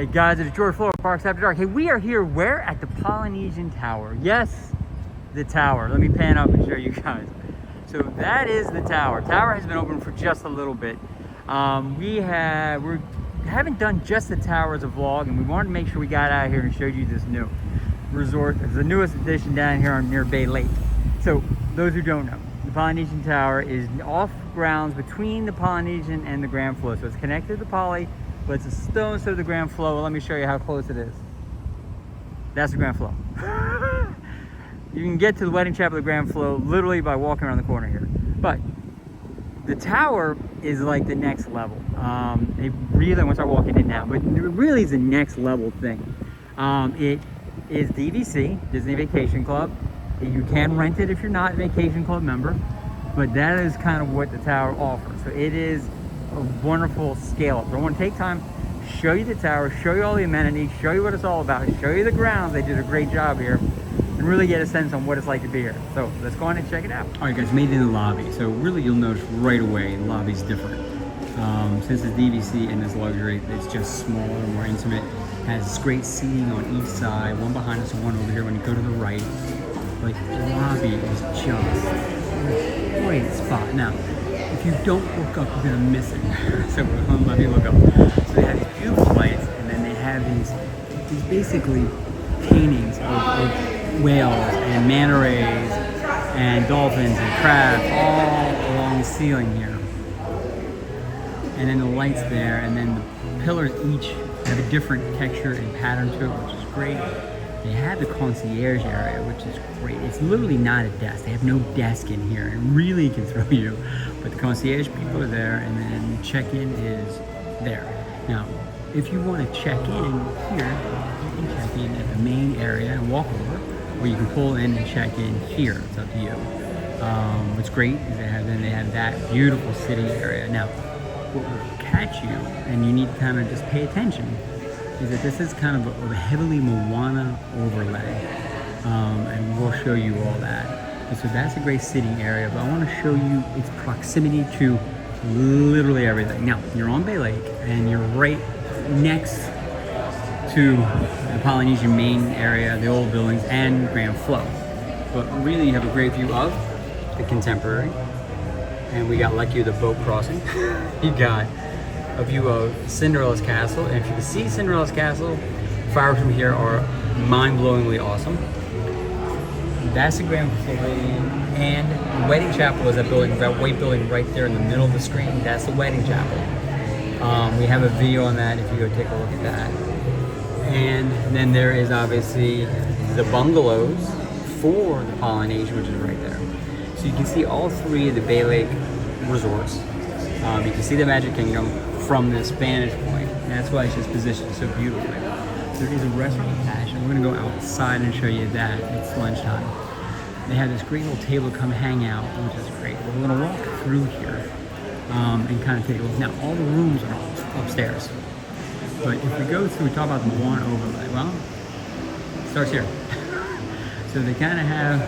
Hey guys, it's George Florida Parks After Dark. Hey, we are here where? At the Polynesian Tower. Yes, the tower. Let me pan up and show you guys. So that is the tower. Tower has been open for just a little bit. We haven't done just the tower as a vlog, and we wanted to make sure we got out here and showed you this new resort. It's the newest addition down here near Bay Lake. So those who don't know, the Polynesian Tower is off grounds between the Polynesian and the Grand Flow. So it's connected to the Poly, but it's a stone's throw of the Grand Flow. Well, let me show you how close it is. That's the Grand Flow. You can get to the wedding chapel of the Grand Flow literally by walking around the corner here. But the tower is like the next level. It really, once I walk in it now, but it really is the next level thing. It is DVC, Disney Vacation Club. You can rent it if you're not a Vacation Club member, but that is kind of what the tower offers. So it is a wonderful scale up. So I want to take time, show you the tower, show you all the amenities, show you what it's all about, show you the grounds. They did a great job here, and really get a sense on what it's like to be here. So let's go on and check it out. All right guys, made it in the lobby. So really you'll notice right away the lobby's different. Since it's DVC and it's luxury, it's just smaller, more intimate. Has this great seating on each side, one behind us and one over here when you go to the right. Like, the lobby is just a great spot. Now, if you don't look up, you're gonna miss it. So let me look up. So they have these beautiful lights, and then they have these basically paintings of whales and manta rays and dolphins and crabs all along the ceiling here. And then the lights there, and then the pillars each have a different texture and pattern to it, which is great. They have the concierge area, which is great. It's literally not a desk. They have no desk in here. It really can throw you. But the concierge people are there, and then check-in is there. Now, if you want to check in here, you can check in at the main area and walk over, or you can pull in and check in here. It's up to you. What's great is they have that beautiful sitting area. Now, what will catch you, and you need to kind of just pay attention, is that this is kind of a heavily Moana overlay, and we'll show you all that. And so that's a great sitting area, but I want to show you its proximity to literally everything. Now, you're on Bay Lake, and you're right next to the Polynesian main area, the old buildings, and Grand Flow. But really, you have a great view of the Contemporary, and we got lucky with the boat crossing. You got a view of Cinderella's castle, and if you can see Cinderella's castle, fireworks from here are mind-blowingly awesome. That's the Grand Pavilion, and the wedding chapel is that building, that white building right there in the middle of the screen. That's the wedding chapel. We have a video on that if you go take a look at that. And then there is obviously the bungalows for the Polynesian, which is right there. So you can see all three of the Bay Lake resorts. You can see the Magic Kingdom from this vantage point, and that's why it's just positioned so beautifully. There is a restaurant attached, and we're gonna go outside and show you that. It's lunchtime. They have this great little table to come hang out, which is great. But we're gonna walk through here and kind of take a look. Now, all the rooms are upstairs, but if we go through, we talk about the Moana overlay. Well, it starts here. So they kind of have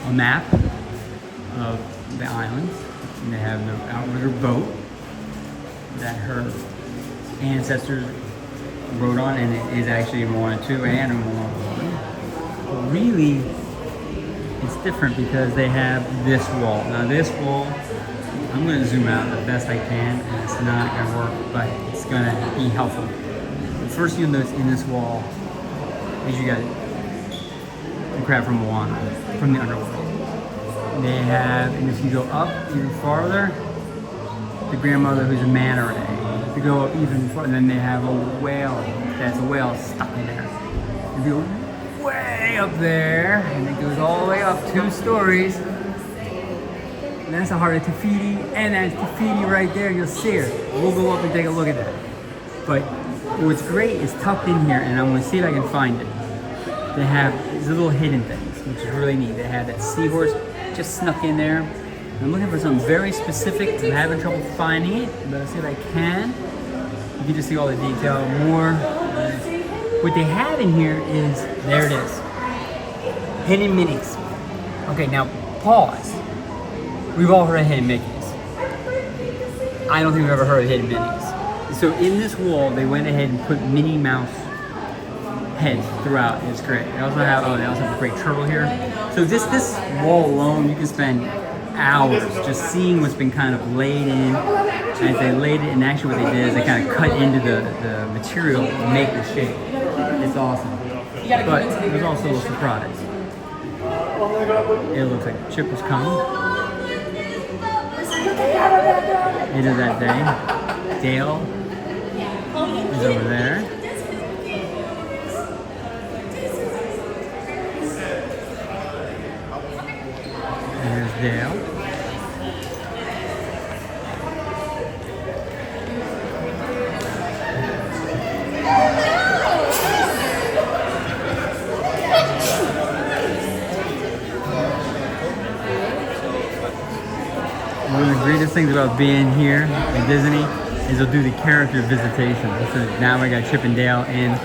a map of the islands, and they have the outrigger boat that her ancestors rode on, and it is actually a Moana 2 and a Moana 1. But really, it's different because they have this wall. Now this wall, I'm going to zoom out the best I can, and it's not going to work, but it's going to be helpful. The first thing you'll notice in this wall is you got the crab from Moana, from the underworld. They have, and if you go up even farther, the grandmother who's a manta ray. If you go up even farther, then they have a whale. That's a whale stuck in there. If you go way up there, and it goes all the way up 2 stories, and that's the heart of Tafiti, and that's Tafiti right there. You'll see her. We'll go up and take a look at that. But what's great is tucked in here, and I'm going to see if I can find it. They have these little hidden things, which is really neat. They have that seahorse just snuck in there. I'm looking for something very specific. I'm having trouble finding it, but I'll see if I can. You can just see all the detail more. What they have in here is, there it is. Hidden Minis. Okay, now pause. We've all heard of Hidden Mickeys. I don't think we've ever heard of Hidden Minis. So in this wall, they went ahead and put Minnie Mouse heads throughout. It's great. They also have a great turtle here. So this wall alone, you can spend hours just seeing what's been kind of laid in. As they laid it, and actually what they did is they kind of cut into the material to make the shape. It's awesome. But there's also a surprise. It looks like Chip was coming. It is that day. Dale is over there. There's Dale. One of the greatest things about being here at Disney is they'll do the character visitation. So now we got Chip and Dale in,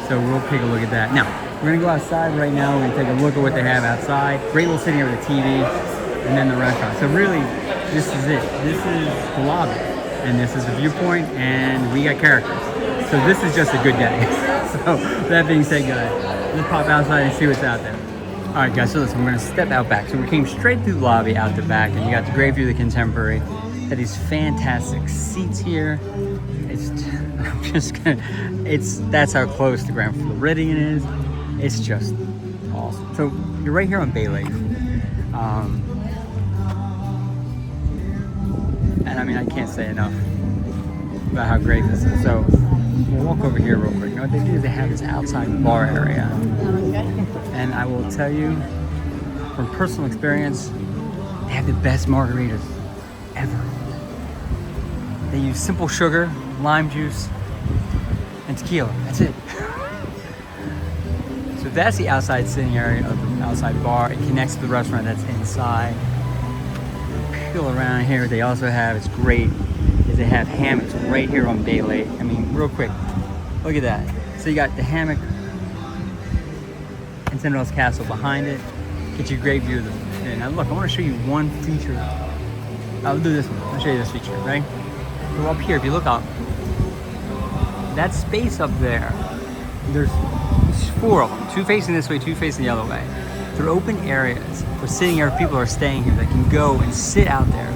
so we'll take a look at that. Now, we're gonna go outside right now. We're gonna take a look at what they have outside. Great little sitting area with the TV, and then the restaurant. So really, this is it. This is the lobby, and this is the viewpoint, and we got characters. So this is just a good day. So that being said, guys, let's pop outside and see what's out there. All right, guys, so listen, we're gonna step out back. So we came straight through the lobby out the back, and you got the great view of the Contemporary. Got these fantastic seats here. That's how close the Grand Floridian is. It's just awesome. So you're right here on Bay Lake. And I mean, I can't say enough about how great this is. So we'll walk over here real quick. You know what they do is they have this outside bar area. And I will tell you, from personal experience, they have the best margaritas ever. They use simple sugar, lime juice, and tequila. That's it. So that's the outside sitting area of the outside bar. It connects to the restaurant that's inside. Peel around here. They also have, it's great, is they have hammocks right here on Bay Lake. I mean, real quick, look at that. So you got the hammock and Cinderella's Castle behind it. Get you a great view of the. Now look, I want to show you one feature. I'll do this one. I'll show you this feature, right? So up here, if you look up, that space up there, there's 4 of them. 2 facing this way, 2 facing the other way. They're open areas for sitting here. People are staying here that can go and sit out there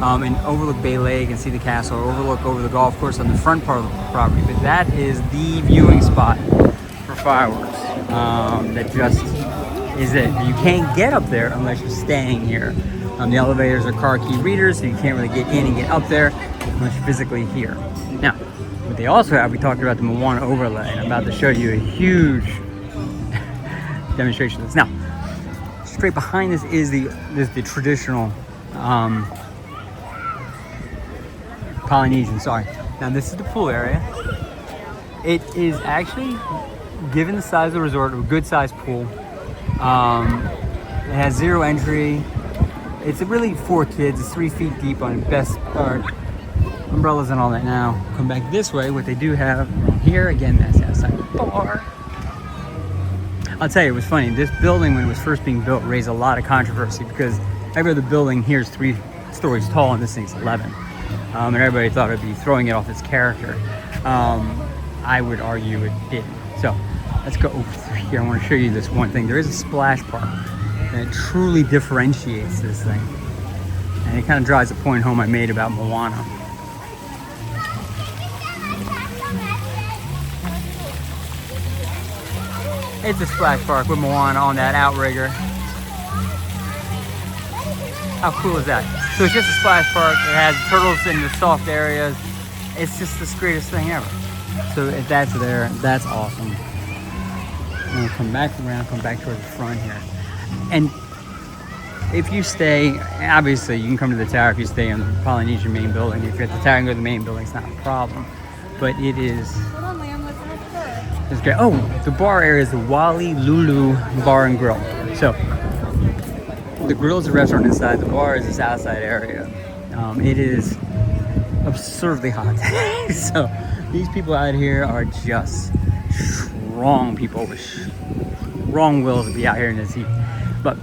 and overlook Bay Lake and see the castle, or overlook over the golf course on the front part of the property. But that is the viewing spot for fireworks. That just is it. You can't get up there unless you're staying here. The elevators are car key readers, so you can't really get in and get up there unless you're physically here. Now, what they also have, we talked about the Moana overlay, and I'm about to show you a huge demonstration of this. Now, straight behind this is the traditional Polynesian. Sorry. Now this is the pool area. It is actually, given the size of the resort, a good sized pool. It has 0 entry. It's really for kids. It's 3 feet deep on the best part. Umbrellas and all that. Now, come back this way. What they do have here, again, that's the outside bar. I'll tell you, it was funny. This building, when it was first being built, raised a lot of controversy because every other building here is 3 stories tall, and this thing's 11. And everybody thought it'd be throwing it off its character. I would argue it didn't. So, let's go over here. I want to show you this one thing. There is a splash park, and it truly differentiates this thing. And it kind of drives the point home I made about Moana. It's a splash park with Moana on that outrigger. How cool is that? So it's just a splash park. It has turtles in the soft areas. It's just the greatest thing ever. So if that's there, that's awesome. I'm gonna come back around, come back towards the front here. And if you stay, obviously you can come to the tower if you stay in the Polynesian main building. If you're at the tower and go to the main building, it's not a problem. But it is, it's great. Oh, the bar area is the Wali Lulu Bar and Grill. So the grill is a restaurant inside, the bar is this outside area. It is absurdly hot. So these people out here are just strong people with strong wills to be out here in this heat. But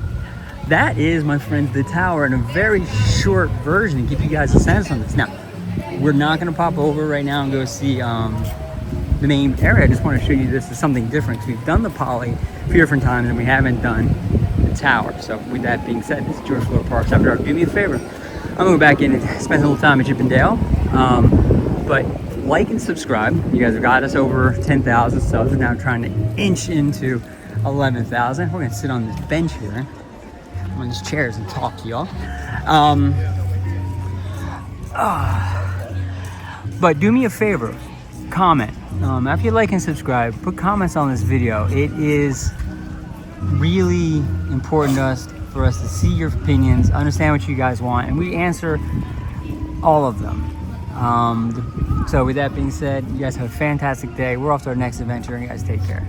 that is, my friends, the tower in a very short version to give you guys a sense on this. Now, we're not gonna pop over right now and go see the main area. I just want to show you this is something different. We've done the Poly a few different times and we haven't done the tower. So with that being said, this is George Florida Parks After Dark. Do me a favor. I'm gonna go back in and spend a little time at Chip and Dale. But like and subscribe. You guys have got us over 10,000 subs. We're now trying to inch into 11,000. We're gonna sit on this bench here, on these chairs, and talk to y'all. But do me a favor, comment. After you like and subscribe, put comments on this video. It is really important to us for us to see your opinions, understand what you guys want, and we answer all of them. So with that being said, you guys have a fantastic day. We're off to our next adventure, and you guys take care.